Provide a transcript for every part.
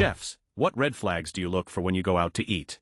Chefs, what red flags do you look for when you go out to eat?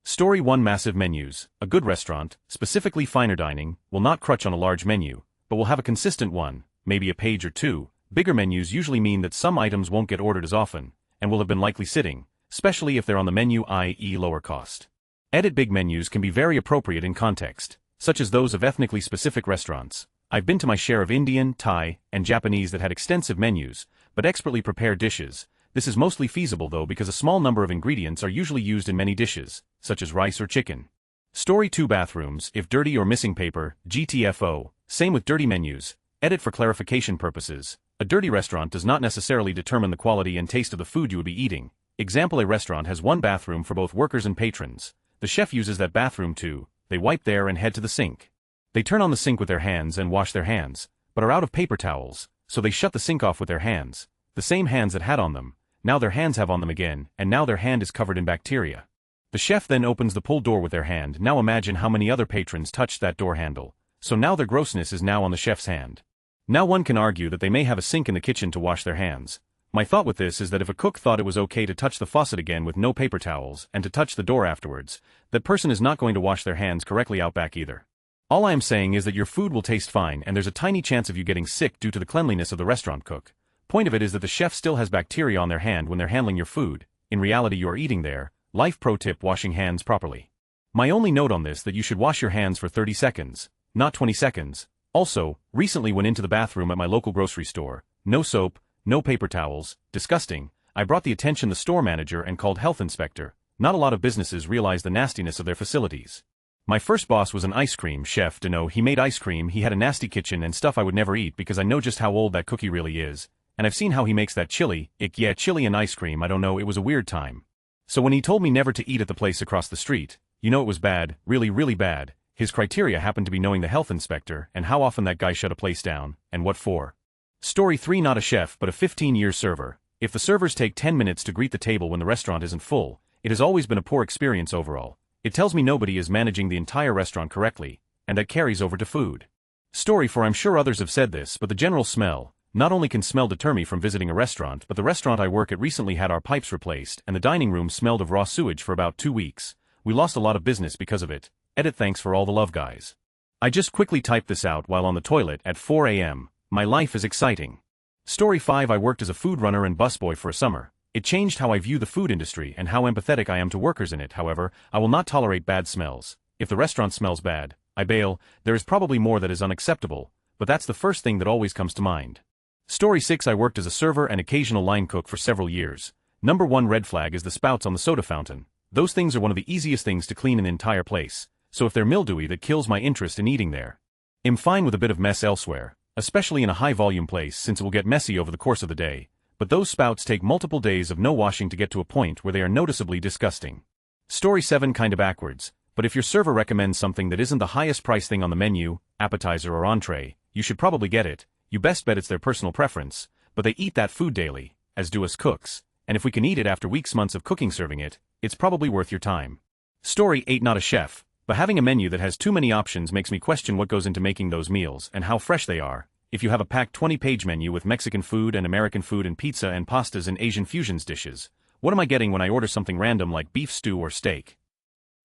Story 1. Massive menus. A good restaurant, specifically finer dining, will not crunch on a large menu, but will have a consistent one, maybe a page or two. Bigger menus usually mean that some items won't get ordered as often, and will have been likely sitting, especially if they're on the menu, i.e. lower cost. Edit. Big menus can be very appropriate in context, such as those of ethnically specific restaurants. I've been to my share of Indian, Thai, and Japanese that had extensive menus, but expertly prepared dishes. This is mostly feasible though because a small number of ingredients are usually used in many dishes, such as rice or chicken. Story 2. Bathrooms, if dirty or missing paper, GTFO. Same with dirty menus. Edit. For clarification purposes, a dirty restaurant does not necessarily determine the quality and taste of the food you would be eating. Example: a restaurant has one bathroom for both workers and patrons. The chef uses that bathroom too. They wipe there and head to the sink. They turn on the sink with their hands and wash their hands, but are out of paper towels, so they shut the sink off with their hands. The same hands that had on them, now their hands have on them again, and now their hand is covered in bacteria. The chef then opens the pull door with their hand. Now imagine how many other patrons touched that door handle, so now their grossness is now on the chef's hand. Now one can argue that they may have a sink in the kitchen to wash their hands. My thought with this is that if a cook thought it was okay to touch the faucet again with no paper towels and to touch the door afterwards, that person is not going to wash their hands correctly out back either. All I am saying is that your food will taste fine and there's a tiny chance of you getting sick due to the cleanliness of the restaurant cook. Point of it is that the chef still has bacteria on their hand when they're handling your food. In reality you are eating there. Life pro tip: washing hands properly. My only note on this: that you should wash your hands for 30 seconds, not 20 seconds. Also, recently went into the bathroom at my local grocery store. No soap, no paper towels, disgusting. I brought the attention the store manager and called health inspector. Not a lot of businesses realize the nastiness of their facilities. My first boss was an ice cream chef. He made ice cream, he had a nasty kitchen and stuff I would never eat because I know just how old that cookie really is. And I've seen how he makes that chili. Yeah, chili and ice cream, I don't know, it was a weird time. So when he told me never to eat at the place across the street, it was bad, really, really bad. His criteria happened to be knowing the health inspector and how often that guy shut a place down, and what for. Story 3. Not a chef but a 15-year server. If the servers take 10 minutes to greet the table when the restaurant isn't full, it has always been a poor experience overall. It tells me nobody is managing the entire restaurant correctly, and that carries over to food. Story 4. I'm sure others have said this, but the general smell. Not only can smell deter me from visiting a restaurant, but the restaurant I work at recently had our pipes replaced and the dining room smelled of raw sewage for about 2 weeks. We lost a lot of business because of it. Edit. Thanks for all the love, guys. I just quickly typed this out while on the toilet at 4 a.m. My life is exciting. Story 5. I worked as a food runner and busboy for a summer. It changed how I view the food industry and how empathetic I am to workers in it. However, I will not tolerate bad smells. If the restaurant smells bad, I bail. There is probably more that is unacceptable, but that's the first thing that always comes to mind. Story 6. I worked as a server and occasional line cook for several years. Number 1 red flag is the spouts on the soda fountain. Those things are one of the easiest things to clean in the entire place, so if they're mildewy, that kills my interest in eating there. I'm fine with a bit of mess elsewhere, especially in a high-volume place since it will get messy over the course of the day, but those spouts take multiple days of no washing to get to a point where they are noticeably disgusting. Story 7. Kinda backwards, but if your server recommends something that isn't the highest price thing on the menu, appetizer or entree, you should probably get it. You best bet it's their personal preference, but they eat that food daily, as do us cooks, and if we can eat it after months of cooking serving it, it's probably worth your time. Story 8. Not a chef, but having a menu that has too many options makes me question what goes into making those meals and how fresh they are. If you have a packed 20-page menu with Mexican food and American food and pizza and pastas and Asian fusions dishes, what am I getting when I order something random like beef stew or steak?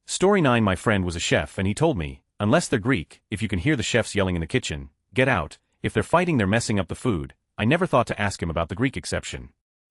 Story 9. My friend was a chef and he told me, unless they're Greek, if you can hear the chefs yelling in the kitchen, get out. If they're fighting, they're messing up the food. I never thought to ask him about the Greek exception.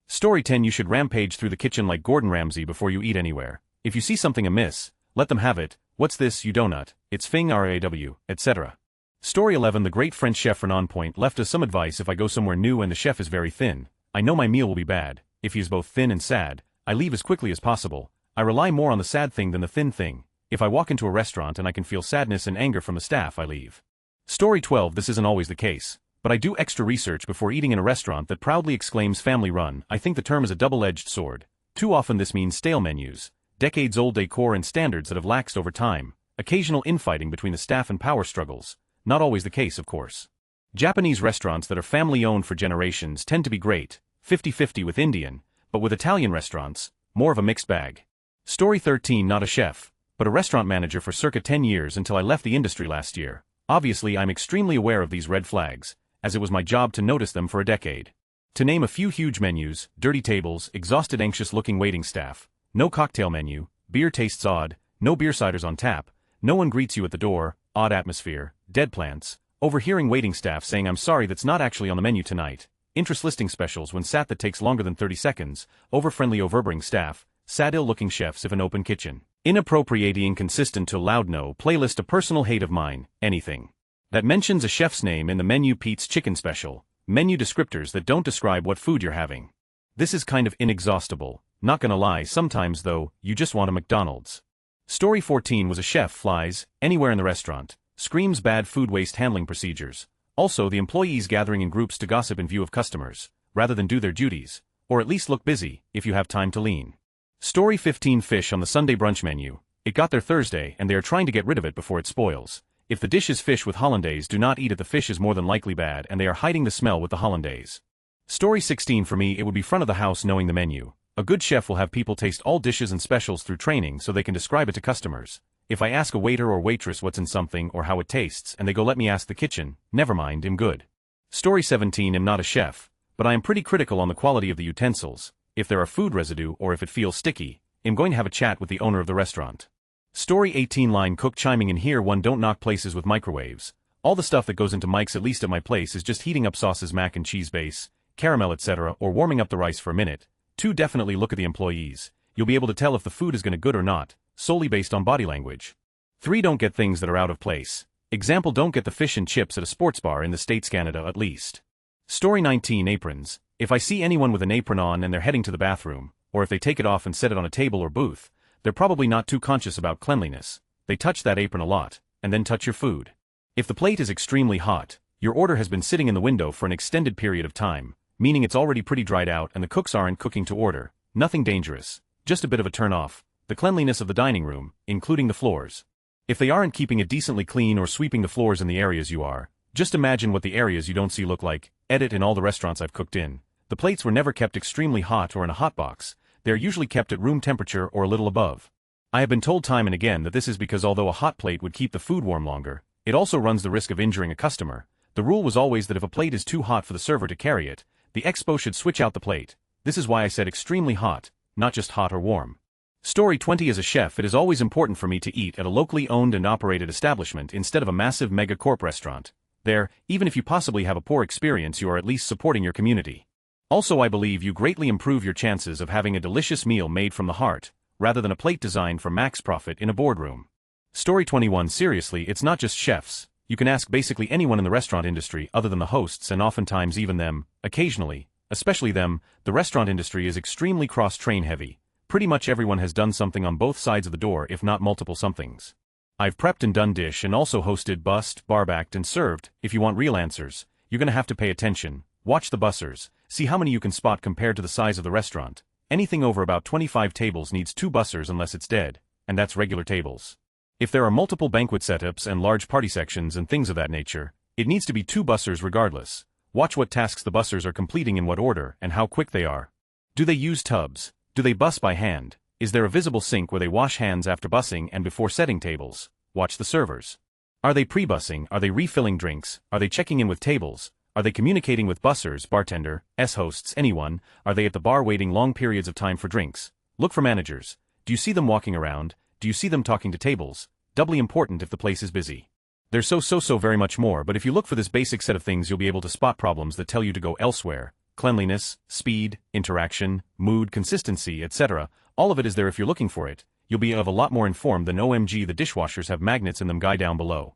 Story 10. You should rampage through the kitchen like Gordon Ramsay before you eat anywhere. If you see something amiss, let them have it. What's this, you donut? It's fing raw, etc. Story 11. The great French chef Renan Point left us some advice. If I go somewhere new and the chef is very thin, I know my meal will be bad. If he is both thin and sad, I leave as quickly as possible. I rely more on the sad thing than the thin thing. If I walk into a restaurant and I can feel sadness and anger from the staff, I leave. Story 12. This isn't always the case, but I do extra research before eating in a restaurant that proudly exclaims family run. I think the term is a double-edged sword. Too often this means stale menus, decades-old decor and standards that have laxed over time, occasional infighting between the staff and power struggles. Not always the case, of course. Japanese restaurants that are family-owned for generations tend to be great, 50-50 with Indian, but with Italian restaurants, more of a mixed bag. Story 13. Not a chef, but a restaurant manager for circa 10 years until I left the industry last year. Obviously I'm extremely aware of these red flags, as it was my job to notice them for a decade. To name a few huge menus, dirty tables, exhausted anxious-looking waiting staff, no cocktail menu, beer tastes odd, no beer ciders on tap, no one greets you at the door, odd atmosphere, dead plants, overhearing waiting staff saying I'm sorry that's not actually on the menu tonight, interest listing specials when sat that takes longer than 30 seconds, over-friendly overbearing staff, sad ill-looking chefs if an open kitchen. Inappropriate inconsistent to loud no playlist a personal hate of mine, anything that mentions a chef's name in the menu Pete's chicken special, menu descriptors that don't describe what food you're having. This is kind of inexhaustible, not gonna lie sometimes though, you just want a McDonald's. Story 14 was a chef flies, anywhere in the restaurant, screams bad food waste handling procedures, also the employees gathering in groups to gossip in view of customers, rather than do their duties, or at least look busy, if you have time to lean. Story 15 fish on the Sunday brunch menu, it got there Thursday and they are trying to get rid of it before it spoils. If the dish is fish with hollandaise do not eat it the fish is more than likely bad and they are hiding the smell with the hollandaise. Story 16 for me it would be front of the house knowing the menu. A good chef will have people taste all dishes and specials through training so they can describe it to customers. If I ask a waiter or waitress what's in something or how it tastes and they go let me ask the kitchen, never mind, I'm good. Story 17 I'm not a chef, but I am pretty critical on the quality of the utensils. If there are food residue or if it feels sticky, I'm going to have a chat with the owner of the restaurant. Story 18 line cook chiming in here one don't knock places with microwaves. All the stuff that goes into mics at least at my place is just heating up sauces mac and cheese base, caramel etc. or warming up the rice for a minute. 2 definitely look at the employees. You'll be able to tell if the food is gonna good or not, solely based on body language. 3 don't get things that are out of place. Example don't get the fish and chips at a sports bar in the States Canada at least. Story 19 aprons. If I see anyone with an apron on and they're heading to the bathroom, or if they take it off and set it on a table or booth, they're probably not too conscious about cleanliness. They touch that apron a lot, and then touch your food. If the plate is extremely hot, your order has been sitting in the window for an extended period of time, meaning it's already pretty dried out and the cooks aren't cooking to order. Nothing dangerous, just a bit of a turn-off. The cleanliness of the dining room, including the floors. If they aren't keeping it decently clean or sweeping the floors in the areas you are, just imagine what the areas you don't see look like. Edit in all the restaurants I've cooked in. The plates were never kept extremely hot or in a hot box. They are usually kept at room temperature or a little above. I have been told time and again that this is because although a hot plate would keep the food warm longer, it also runs the risk of injuring a customer. The rule was always that if a plate is too hot for the server to carry it, the expo should switch out the plate. This is why I said extremely hot, not just hot or warm. Story 20 as a chef it is always important for me to eat at a locally owned and operated establishment instead of a massive mega-corp restaurant. There, even if you possibly have a poor experience you are at least supporting your community. Also I believe you greatly improve your chances of having a delicious meal made from the heart, rather than a plate designed for max profit in a boardroom. Story 21 seriously it's not just chefs, you can ask basically anyone in the restaurant industry other than the hosts and oftentimes even them, occasionally, especially them, the restaurant industry is extremely cross-train heavy. Pretty much everyone has done something on both sides of the door if not multiple somethings. I've prepped and done dish and also hosted bust, barbacked and served. If you want real answers, you're gonna have to pay attention, watch the bussers, see how many you can spot compared to the size of the restaurant. Anything over about 25 tables needs 2 bussers unless it's dead, and that's regular tables. If there are multiple banquet setups and large party sections and things of that nature, it needs to be 2 bussers regardless. Watch what tasks the bussers are completing in what order and how quick they are. Do they use tubs? Do they bus by hand? Is there a visible sink where they wash hands after bussing and before setting tables? Watch the servers. Are they pre-bussing? Are they refilling drinks? Are they checking in with tables? Are they communicating with bussers, bartender, hosts, anyone? Are they at the bar waiting long periods of time for drinks? Look for managers. Do you see them walking around? Do you see them talking to tables? Doubly important if the place is busy. There's so very much more, but if you look for this basic set of things you'll be able to spot problems that tell you to go elsewhere. Cleanliness, speed, interaction, mood, consistency, etc. All of it is there if you're looking for it. You'll be of a lot more informed than OMG the dishwashers have magnets in them guy down below.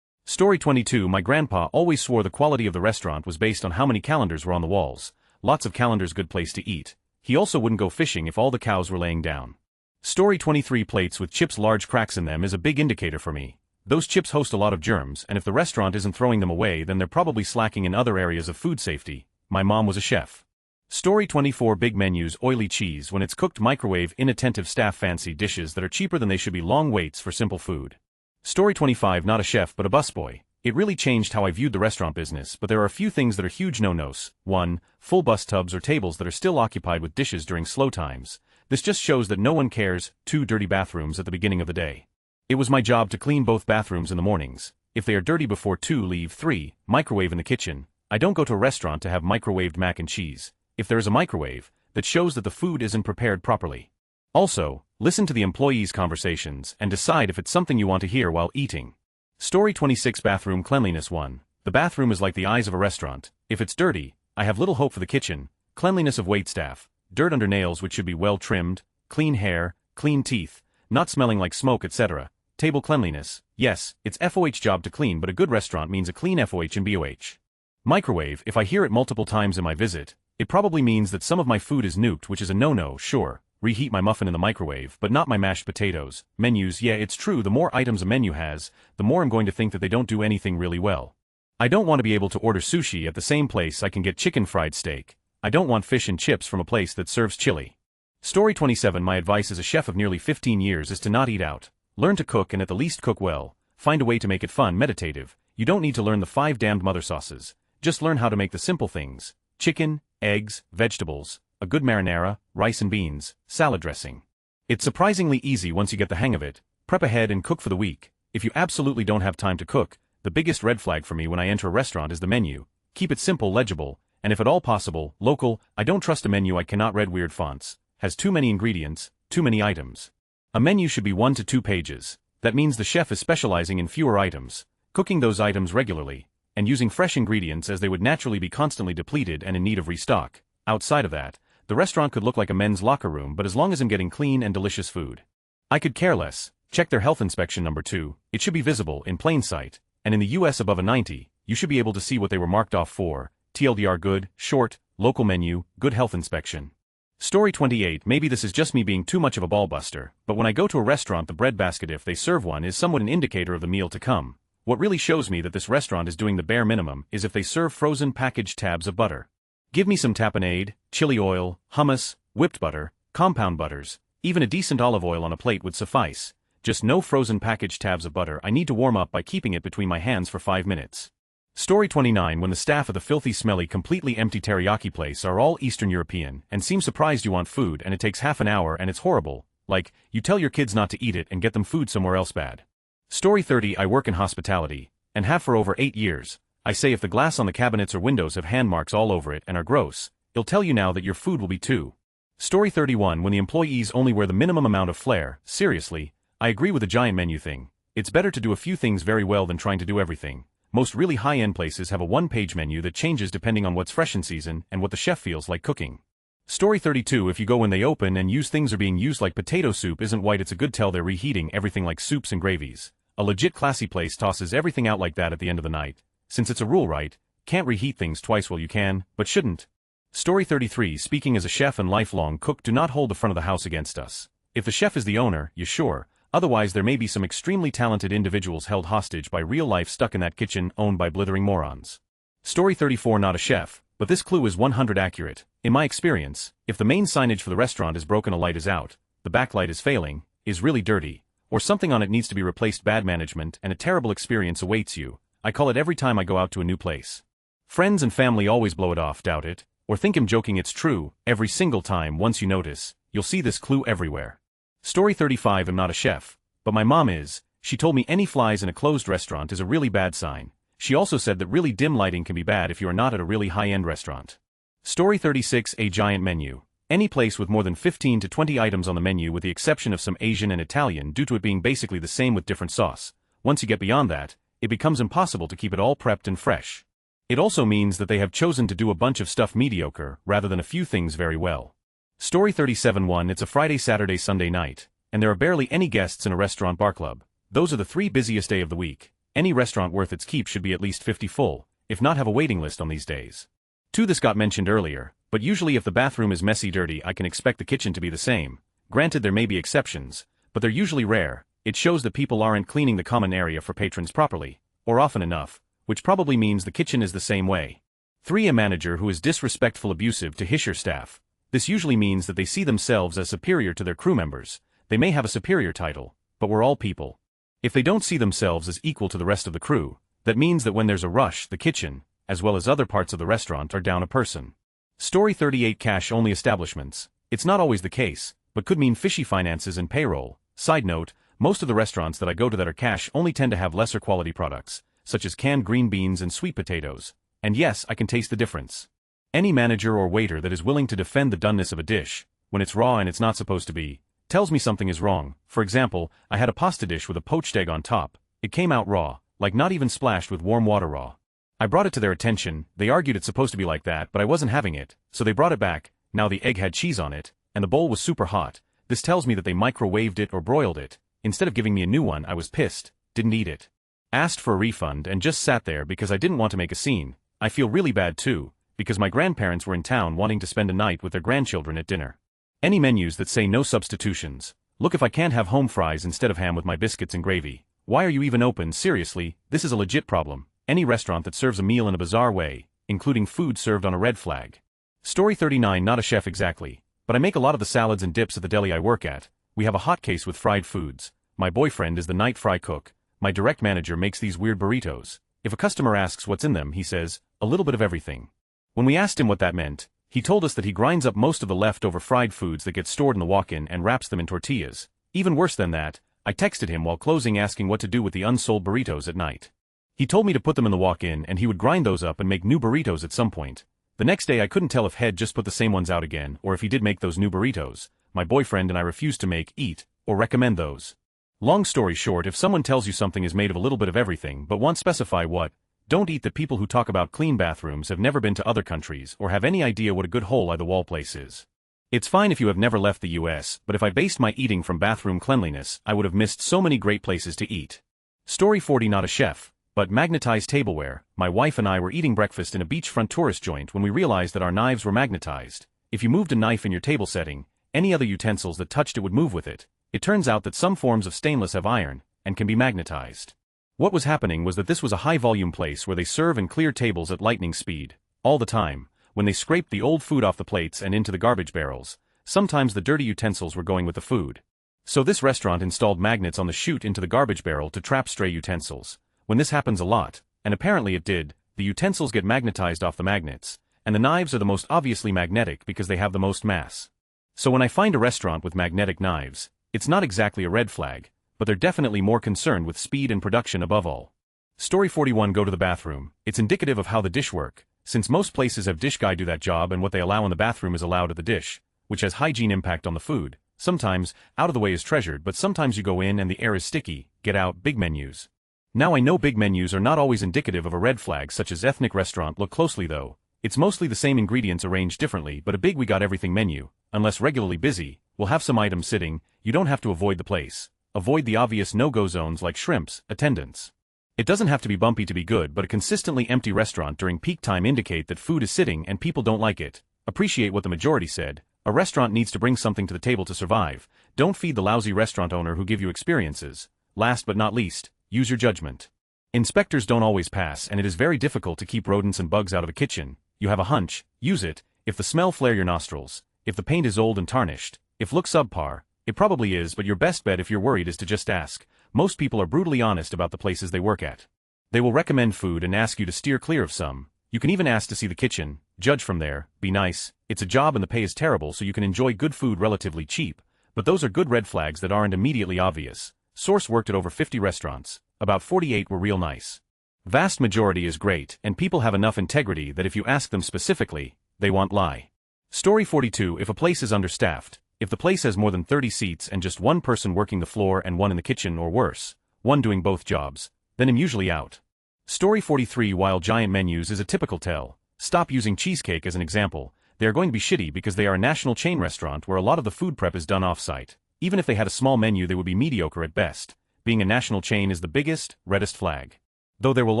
Story 22 My grandpa always swore the quality of the restaurant was based on how many calendars were on the walls. Lots of calendars good place to eat. He also wouldn't go fishing if all the cows were laying down. Story 23 Plates with chips large cracks in them is a big indicator for me. Those chips host a lot of germs and if the restaurant isn't throwing them away then they're probably slacking in other areas of food safety. My mom was a chef. Story 24 Big menus oily cheese when it's cooked microwave inattentive staff fancy dishes that are cheaper than they should be long waits for simple food. Story 25 Not a chef but a busboy. It really changed how I viewed the restaurant business but there are a few things that are huge no-nos. 1. Full bus tubs or tables that are still occupied with dishes during slow times. This just shows that no one cares. 2. Dirty bathrooms at the beginning of the day. It was my job to clean both bathrooms in the mornings. If they are dirty before 2 leave. 3. Microwave in the kitchen. I don't go to a restaurant to have microwaved mac and cheese. if there is a microwave, that shows that the food isn't prepared properly. Also, listen to the employees' conversations and decide if it's something you want to hear while eating. Story 26 Bathroom Cleanliness 1. The bathroom is like the eyes of a restaurant. If it's dirty, I have little hope for the kitchen. Cleanliness of waitstaff, dirt under nails which should be well trimmed, clean hair, clean teeth, not smelling like smoke, etc. Table cleanliness, yes, it's FOH job to clean, but a good restaurant means a clean FOH and BOH. Microwave, if I hear it multiple times in my visit, it probably means that some of my food is nuked, which is a no-no. Sure, reheat my muffin in the microwave, but not my mashed potatoes. Menus, yeah, it's true, the more items a menu has, the more I'm going to think that they don't do anything really well. I don't want to be able to order sushi at the same place I can get chicken fried steak. I don't want fish and chips from a place that serves chili. Story 27 My advice as a chef of nearly 15 years is to not eat out. Learn to cook, and at the least cook well. Find a way to make it fun, meditative. You don't need to learn the 5 damned mother sauces. Just learn how to make the simple things. Chicken, eggs, vegetables, a good marinara, rice and beans, salad dressing. It's surprisingly easy once you get the hang of it. Prep ahead and cook for the week. If you absolutely don't have time to cook, the biggest red flag for me when I enter a restaurant is the menu. Keep it simple, legible, and if at all possible, local. I don't trust a menu I cannot read weird fonts. Has too many ingredients, too many items. A menu should be 1 to 2 pages. That means the chef is specializing in fewer items, cooking those items regularly, and using fresh ingredients as they would naturally be constantly depleted and in need of restock. Outside of that, the restaurant could look like a men's locker room, but as long as I'm getting clean and delicious food, I could care less. Check their health inspection number 2. It should be visible in plain sight, and in the US above a 90, you should be able to see what they were marked off for. TLDR good, short, local menu, good health inspection. Story 28 Maybe this is just me being too much of a ballbuster, but when I go to a restaurant, the bread basket, if they serve one, is somewhat an indicator of the meal to come. What really shows me that this restaurant is doing the bare minimum is if they serve frozen packaged tabs of butter. Give me some tapenade, chili oil, hummus, whipped butter, compound butters, even a decent olive oil on a plate would suffice. Just no frozen packaged tabs of butter. I need to warm up by keeping it between my hands for 5 minutes. Story 29 When the staff of the filthy, smelly, completely empty teriyaki place are all Eastern European and seem surprised you want food and it takes half an hour and it's horrible, like, you tell your kids not to eat it and get them food somewhere else bad. Story 30 I work in hospitality, and have for over 8 years. I say if the glass on the cabinets or windows have hand marks all over it and are gross, it'll tell you now that your food will be too. Story 31 When the employees only wear the minimum amount of flair, seriously, I agree with the giant menu thing. It's better to do a few things very well than trying to do everything. Most really high-end places have a 1-page menu that changes depending on what's fresh in season and what the chef feels like cooking. Story 32 If you go when they open and use things are being used, like potato soup isn't white, it's a good tell they're reheating everything like soups and gravies. A legit classy place tosses everything out like that at the end of the night. Since it's a rule, right? Can't reheat things twice. Well, you can, but shouldn't. Story 33 Speaking as a chef and lifelong cook, do not hold the front of the house against us. If the chef is the owner, you sure. Otherwise there may be some extremely talented individuals held hostage by real life stuck in that kitchen owned by blithering morons. Story 34 Not a chef, but this clue is 100 accurate. In my experience, if the main signage for the restaurant is broken, a light is out, the backlight is failing, is really dirty, or something on it needs to be replaced, bad management and a terrible experience awaits you. I call it every time I go out to a new place. Friends and family always blow it off, doubt it, or think I'm joking. It's true, every single time. Once you notice, you'll see this clue everywhere. Story 35 I'm not a chef, but my mom is. She told me any flies in a closed restaurant is a really bad sign. She also said that really dim lighting can be bad if you are not at a really high-end restaurant. Story 36 A giant menu. Any place with more than 15 to 20 items on the menu, with the exception of some Asian and Italian, due to it being basically the same with different sauce. Once you get beyond that, it becomes impossible to keep it all prepped and fresh. It also means that they have chosen to do a bunch of stuff mediocre rather than a few things very well. Story 37 1 It's a Friday, Saturday, Sunday night, and there are barely any guests in a restaurant bar club. Those are the 3 busiest days of the week. Any restaurant worth its keep should be at least 50 full, if not have a waiting list on these days. 2 This got mentioned earlier, but usually if the bathroom is messy, dirty, I can expect the kitchen to be the same. Granted, there may be exceptions, but they're usually rare. It shows that people aren't cleaning the common area for patrons properly, or often enough, which probably means the kitchen is the same way. 3 A manager who is disrespectful, abusive to his or her staff. This usually means that they see themselves as superior to their crew members. They may have a superior title, but we're all people. If they don't see themselves as equal to the rest of the crew, that means that when there's a rush, the kitchen, as well as other parts of the restaurant, are down a person. Story 38 Cash-only establishments. It's not always the case, but could mean fishy finances and payroll. Side note, most of the restaurants that I go to that are cash-only tend to have lesser quality products, such as canned green beans and sweet potatoes. And yes, I can taste the difference. Any manager or waiter that is willing to defend the doneness of a dish, when it's raw and it's not supposed to be, tells me something is wrong. For example, I had a pasta dish with a poached egg on top. It came out raw, like not even splashed with warm water raw. I brought it to their attention, they argued it's supposed to be like that, but I wasn't having it, so they brought it back. Now the egg had cheese on it, and the bowl was super hot. This tells me that they microwaved it or broiled it. Instead of giving me a new one, I was pissed, didn't eat it. Asked for a refund and just sat there because I didn't want to make a scene. I feel really bad too, because my grandparents were in town wanting to spend a night with their grandchildren at dinner. Any menus that say no substitutions. Look, if I can't have home fries instead of ham with my biscuits and gravy, why are you even open? Seriously, this is a legit problem. Any restaurant that serves a meal in a bizarre way, including food served on a red flag. Story 39. Not a chef exactly, but I make a lot of the salads and dips at the deli I work at. We have a hot case with fried foods. My boyfriend is the night fry cook. My direct manager makes these weird burritos. If a customer asks what's in them, he says, a little bit of everything. When we asked him what that meant, he told us that he grinds up most of the leftover fried foods that get stored in the walk-in and wraps them in tortillas. Even worse than that, I texted him while closing asking what to do with the unsold burritos at night. He told me to put them in the walk-in and he would grind those up and make new burritos at some point. The next day I couldn't tell if Head just put the same ones out again or if he did make those new burritos. My boyfriend and I refused to make, eat, or recommend those. Long story short, if someone tells you something is made of a little bit of everything but won't specify what, don't eat that. People who talk about clean bathrooms have never been to other countries or have any idea what a good hole-in-the-wall place is. It's fine if you have never left the US, but if I based my eating from bathroom cleanliness, I would have missed so many great places to eat. Story 40. Not a chef, but magnetized tableware. My wife and I were eating breakfast in a beachfront tourist joint when we realized that our knives were magnetized. If you moved a knife in your table setting, any other utensils that touched it would move with it. It turns out that some forms of stainless have iron, and can be magnetized. What was happening was that this was a high-volume place where they serve and clear tables at lightning speed, all the time. When they scraped the old food off the plates and into the garbage barrels, sometimes the dirty utensils were going with the food. So this restaurant installed magnets on the chute into the garbage barrel to trap stray utensils. When this happens a lot, and apparently it did, the utensils get magnetized off the magnets, and the knives are the most obviously magnetic because they have the most mass. So when I find a restaurant with magnetic knives, it's not exactly a red flag, but they're definitely more concerned with speed and production above all. Story 41. Go to the bathroom. It's indicative of how the dish work, since most places have dish guy do that job and what they allow in the bathroom is allowed at the dish, which has hygiene impact on the food. Sometimes, out of the way is treasured, but sometimes you go in and the air is sticky. Get out. Big menus. Now I know big menus are not always indicative of a red flag such as ethnic restaurant. Look closely though. It's mostly the same ingredients arranged differently, but a big we got everything menu, unless regularly busy, will have some items sitting. You don't have to avoid the place. Avoid the obvious no-go zones like shrimps, attendance. It doesn't have to be bumpy to be good, but a consistently empty restaurant during peak time indicate that food is sitting and people don't like it. Appreciate what the majority said. A restaurant needs to bring something to the table to survive. Don't feed the lousy restaurant owner who give you experiences. Last but not least, use your judgment. Inspectors don't always pass, and it is very difficult to keep rodents and bugs out of a kitchen. You have a hunch, use it. If the smell flare your nostrils, if the paint is old and tarnished, if look subpar, it probably is, but your best bet if you're worried is to just ask. Most people are brutally honest about the places they work at. They will recommend food and ask you to steer clear of some. You can even ask to see the kitchen, judge from there, be nice. It's a job and the pay is terrible, so you can enjoy good food relatively cheap, but those are good red flags that aren't immediately obvious. Source worked at over 50 restaurants. About 48 were real nice. Vast majority is great, and people have enough integrity that if you ask them specifically, they won't lie. Story 42. If a place is understaffed, if the place has more than 30 seats and just one person working the floor and one in the kitchen or worse, one doing both jobs, then I'm usually out. Story 43. While giant menus is a typical tell, stop using cheesecake as an example. They are going to be shitty because they are a national chain restaurant where a lot of the food prep is done off-site. Even if they had a small menu, they would be mediocre at best. Being a national chain is the biggest, reddest flag. Though there will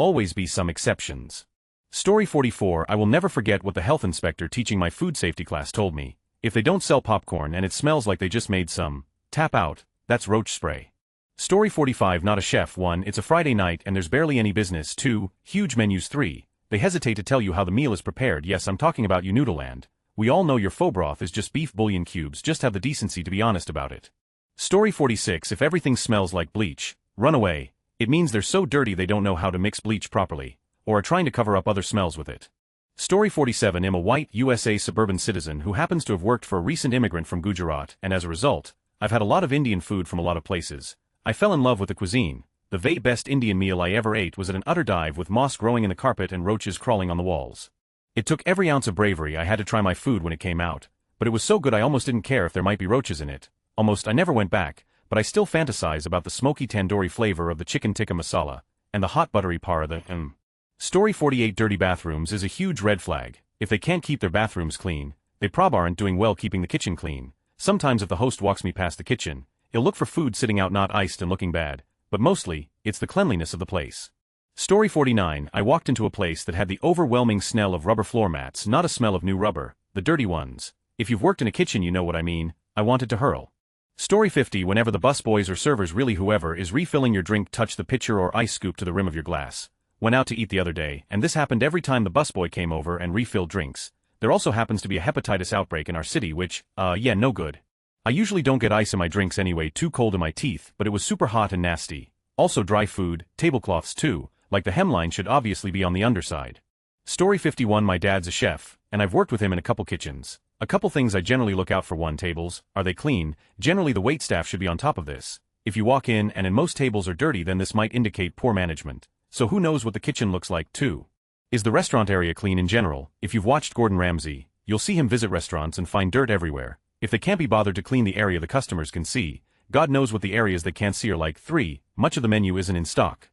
always be some exceptions. Story 44. I will never forget what the health inspector teaching my food safety class told me. If they don't sell popcorn and it smells like they just made some, tap out, that's roach spray. Story 45. Not a chef. 1. It's a Friday night and there's barely any business. 2. Huge menus. 3. They hesitate to tell you how the meal is prepared. Yes, I'm talking about you, Noodleland. We all know your faux broth is just beef bouillon cubes. Just have the decency to be honest about it. Story 46. If everything smells like bleach, run away. It means they're so dirty they don't know how to mix bleach properly, or are trying to cover up other smells with it. Story 47. I'm a white USA suburban citizen who happens to have worked for a recent immigrant from Gujarat, and as a result, I've had a lot of Indian food from a lot of places. I fell in love with the cuisine. The very best Indian meal I ever ate was at an utter dive with moss growing in the carpet and roaches crawling on the walls. It took every ounce of bravery I had to try my food when it came out, but it was so good I almost didn't care if there might be roaches in it. I never went back, but I still fantasize about the smoky tandoori flavor of the chicken tikka masala, and the hot buttery par of the Story 48 Dirty bathrooms is a huge red flag. If they can't keep their bathrooms clean, they prob aren't doing well keeping the kitchen clean. Sometimes if the host walks me past the kitchen, he'll look for food sitting out not iced and looking bad, but mostly, it's the cleanliness of the place. Story 49 I walked into a place that had the overwhelming smell of rubber floor mats, not a smell of new rubber, the dirty ones. If you've worked in a kitchen you know what I mean. I wanted to hurl. Story 50 Whenever the busboys or servers, really whoever is refilling your drink, touch the pitcher or ice scoop to the rim of your glass. Went out to eat the other day, and this happened every time the busboy came over and refilled drinks. There also happens to be a hepatitis outbreak in our city which, yeah, no good. I usually don't get ice in my drinks anyway, too cold in my teeth, but it was super hot and nasty. Also dry food, tablecloths too, like the hemline should obviously be on the underside. Story 51 My dad's a chef, and I've worked with him in a couple kitchens. A couple things I generally look out for: 1. Tables, are they clean? Generally the waitstaff should be on top of this. If you walk in and most tables are dirty, then this might indicate poor management. So who knows what the kitchen looks like. 2. Is the restaurant area clean in general? If you've watched Gordon Ramsay, you'll see him visit restaurants and find dirt everywhere. If they can't be bothered to clean the area the customers can see, God knows what the areas they can't see are like. 3. Much of the menu isn't in stock.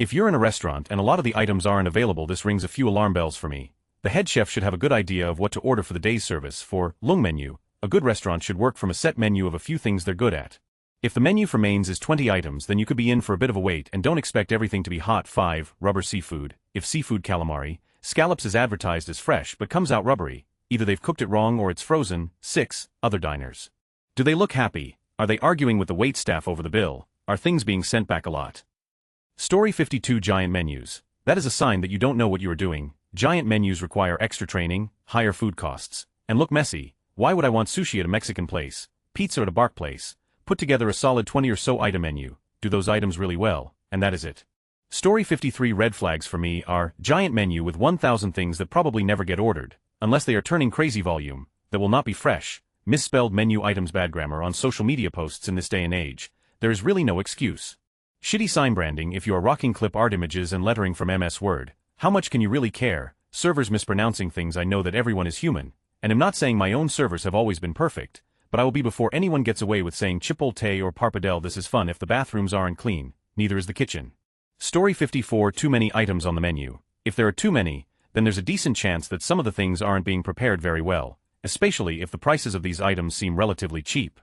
If you're in a restaurant and a lot of the items aren't available, this rings a few alarm bells for me. The head chef should have a good idea of what to order for the day's service. For lung menu, a good restaurant should work from a set menu of a few things they're good at. If the menu for mains is 20 items, then you could be in for a bit of a wait, and don't expect everything to be hot. 5. Rubber seafood. If seafood calamari, scallops is advertised as fresh but comes out rubbery, either they've cooked it wrong or it's frozen. 6. Other diners. Do they look happy? Are they arguing with the waitstaff over the bill? Are things being sent back a lot? Story 52 Giant menus. That is a sign that you don't know what you are doing. Giant menus require extra training, higher food costs, and look messy. Why would I want sushi at a Mexican place, pizza at a Bark place? Put together a solid 20 or so item menu, do those items really well, and that is it. Story 53 Red flags for me are giant menu with 1,000 things that probably never get ordered, unless they are turning crazy volume, that will not be fresh, misspelled menu items, bad grammar on social media posts in this day and age. There is really no excuse. Shitty sign branding. If you are rocking clip art images and lettering from MS Word, how much can you really care? Servers mispronouncing things. I know that everyone is human, and am not saying my own servers have always been perfect, but I will be before anyone gets away with saying chipotle or parpadel. This is fun. If the bathrooms aren't clean, neither is the kitchen. Story 54 Too many items on the menu. If there are too many, then there's a decent chance that some of the things aren't being prepared very well, especially if the prices of these items seem relatively cheap.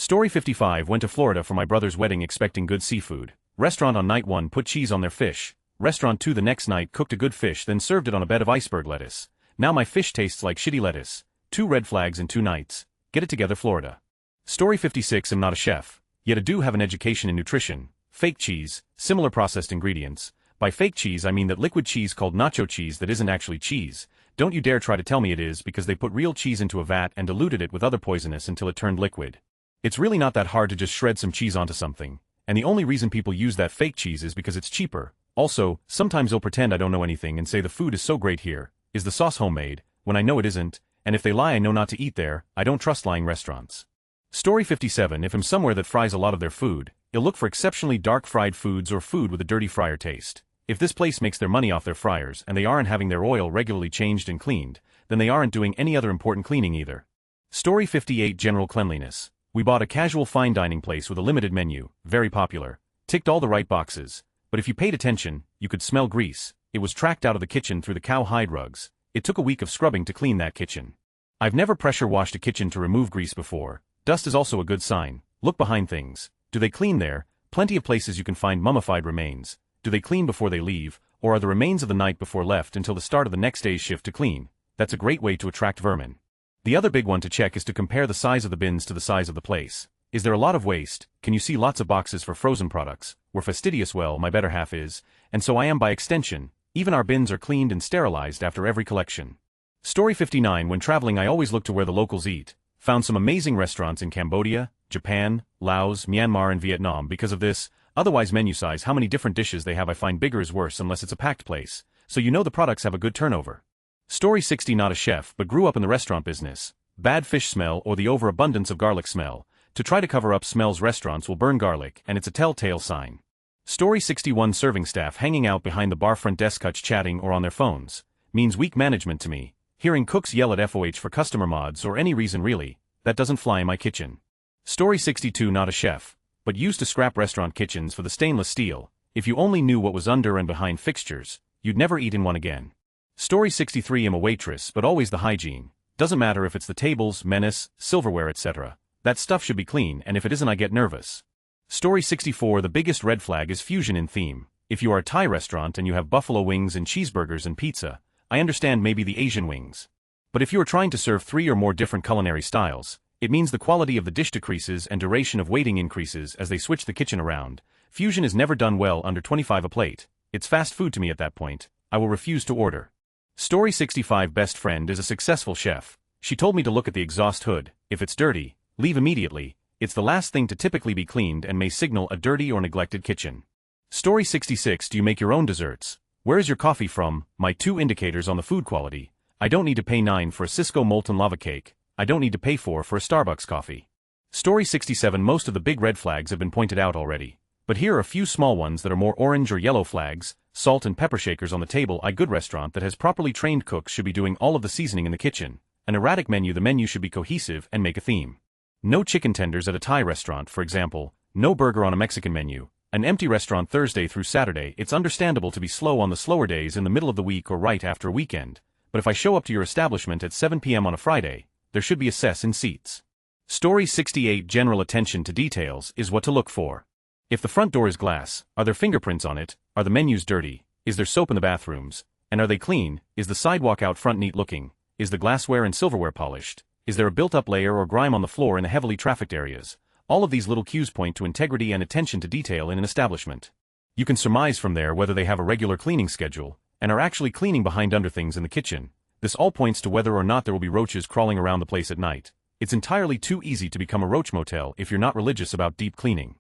Story 55 Went to Florida for my brother's wedding expecting good seafood. Restaurant on night 1 put cheese on their fish. Restaurant 2 the next night cooked a good fish, then served it on a bed of iceberg lettuce. Now my fish tastes like shitty lettuce. 2 red flags in 2 nights. Get it together, Florida. Story 56 I'm not a chef, yet I do have an education in nutrition. Fake cheese, similar processed ingredients. By fake cheese I mean that liquid cheese called nacho cheese that isn't actually cheese. Don't you dare try to tell me it is, because they put real cheese into a vat and diluted it with other poisonous until it turned liquid. It's really not that hard to just shred some cheese onto something, and the only reason people use that fake cheese is because it's cheaper. Also, sometimes they'll pretend I don't know anything and say the food is so great here. Is the sauce homemade? When I know it isn't, and if they lie I know not to eat there. I don't trust lying restaurants. Story 57 If I'm somewhere that fries a lot of their food, you'll look for exceptionally dark fried foods or food with a dirty fryer taste. If this place makes their money off their fryers and they aren't having their oil regularly changed and cleaned, then they aren't doing any other important cleaning either. Story 58 General cleanliness. We bought a casual fine dining place with a limited menu, very popular, ticked all the right boxes, but if you paid attention, you could smell grease. It was tracked out of the kitchen through the cowhide rugs. It took a week of scrubbing to clean that kitchen. I've never pressure washed a kitchen to remove grease before. Dust is also a good sign. Look behind things. Do they clean there? Plenty of places you can find mummified remains. Do they clean before they leave, or are the remains of the night before left until the start of the next day's shift to clean? That's a great way to attract vermin. The other big one to check is to compare the size of the bins to the size of the place. Is there a lot of waste? Can you see lots of boxes for frozen products? We're fastidious, well, my better half is, and so I am by extension. Even our bins are cleaned and sterilized after every collection. Story 59 When traveling I always look to where the locals eat. Found some amazing restaurants in Cambodia, Japan, Laos, Myanmar and Vietnam because of this. Otherwise menu size, how many different dishes they have, I find bigger is worse unless it's a packed place, so you know the products have a good turnover. Story 60 Not a chef but grew up in the restaurant business. Bad fish smell or the overabundance of garlic smell. To try to cover up smells, restaurants will burn garlic, and it's a telltale sign. Story 61 Serving staff hanging out behind the bar front desk chatting or on their phones. Means weak management to me. Hearing cooks yell at FOH for customer mods or any reason really, that doesn't fly in my kitchen. Story 62. Not a chef, but used to scrap restaurant kitchens for the stainless steel. If you only knew what was under and behind fixtures, you'd never eat in one again. Story 63. I'm a waitress, but always the hygiene. Doesn't matter if it's the tables, menus, silverware, etc. That stuff should be clean, and if it isn't I get nervous. Story 64. The biggest red flag is fusion in theme. If you are a Thai restaurant and you have buffalo wings and cheeseburgers and pizza, I understand maybe the Asian wings. But if you are trying to serve 3 or more different culinary styles, it means the quality of the dish decreases and duration of waiting increases as they switch the kitchen around. Fusion is never done well under 25 a plate. It's fast food to me at that point. I will refuse to order. Story 65. Best friend is a successful chef. She told me to look at the exhaust hood. If it's dirty, leave immediately. It's the last thing to typically be cleaned and may signal a dirty or neglected kitchen. Story 66. Do you make your own desserts? Where is your coffee from? My 2 indicators on the food quality. I don't need to pay $9 for a Cisco molten lava cake. I don't need to pay $4 for a Starbucks coffee. Story 67. Most of the big red flags have been pointed out already. But here are a few small ones that are more orange or yellow flags. Salt and pepper shakers on the table. A good restaurant that has properly trained cooks should be doing all of the seasoning in the kitchen. An erratic menu. The menu should be cohesive and make a theme. No chicken tenders at a Thai restaurant, for example. No burger on a Mexican menu. An empty restaurant Thursday through Saturday. It's understandable to be slow on the slower days in the middle of the week or right after a weekend. But if I show up to your establishment at 7 p.m. on a Friday, there should be a cess in seats. Story 68. General attention to details is what to look for. If the front door is glass, are there fingerprints on it? Are the menus dirty? Is there soap in the bathrooms? And are they clean? Is the sidewalk out front neat looking? Is the glassware and silverware polished? Is there a built-up layer or grime on the floor in the heavily trafficked areas? All of these little cues point to integrity and attention to detail in an establishment. You can surmise from there whether they have a regular cleaning schedule, and are actually cleaning behind under things in the kitchen. This all points to whether or not there will be roaches crawling around the place at night. It's entirely too easy to become a roach motel if you're not religious about deep cleaning.